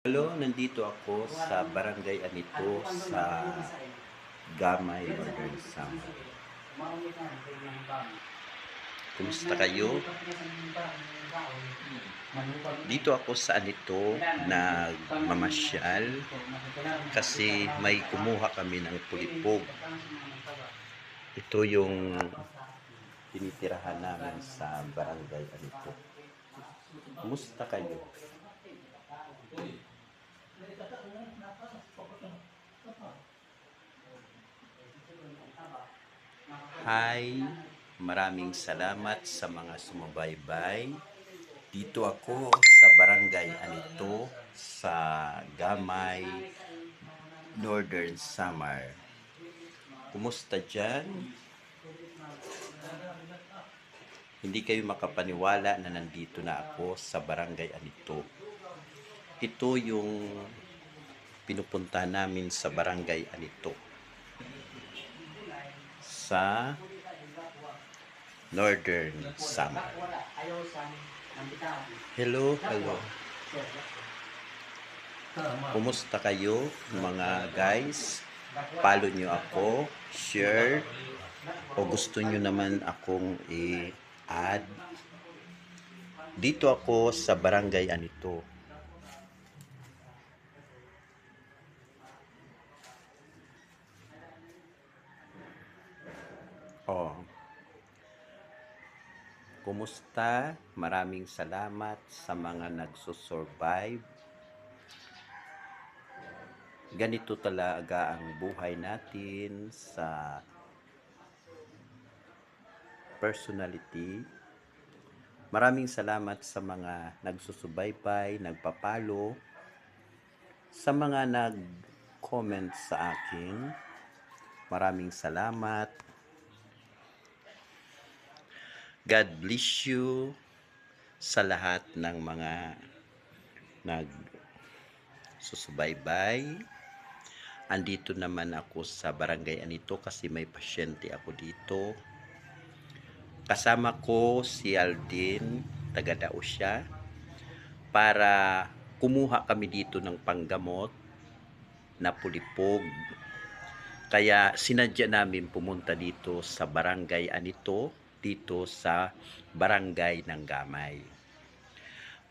Hello, nandito ako sa Barangay Anito sa Gamay, Northern Samar. Kumusta kayo? Dito ako sa Anito nagmamasyal kasi may kumuha kami ng pulipog. Ito yung tinitirahan namin sa Barangay Anito. Kumusta kayo? Hi, maraming salamat sa mga sumubaybay. Dito ako sa Barangay Anito sa Gamay, Northern Samar. Kumusta dyan? Hindi kayo makapaniwala na nandito na ako sa Barangay Anito. Ito yung pinupunta namin sa Barangay Anito sa Northern Samar. Hello. Kumusta kayo mga guys? Follow nyo ako, share, o gusto nyo naman akong i-add. Dito ako sa Barangay Anito. Kumusta? Maraming salamat sa mga nagsusurvive. Ganito talaga ang buhay natin sa personality. Maraming salamat sa mga nagsusubaybay, nagpapalo, sa mga nag-comment sa akin. Maraming salamat. God bless you sa lahat ng mga nagsusubaybay. Andito naman ako sa Barangay Anito kasi may pasyente ako dito. Kasama ko si Aldin, taga Dao siya, para kumuha kami dito ng panggamot na pulipog. Kaya sinadya namin pumunta dito sa Barangay Anito, dito sa Barangay ng Gamay.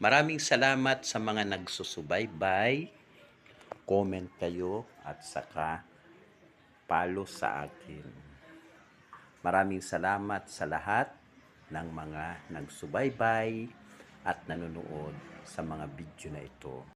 Maraming salamat sa mga nagsusubaybay, comment kayo at saka follow sa akin. Maraming salamat sa lahat ng mga nagsubaybay at nanonood sa mga video na ito.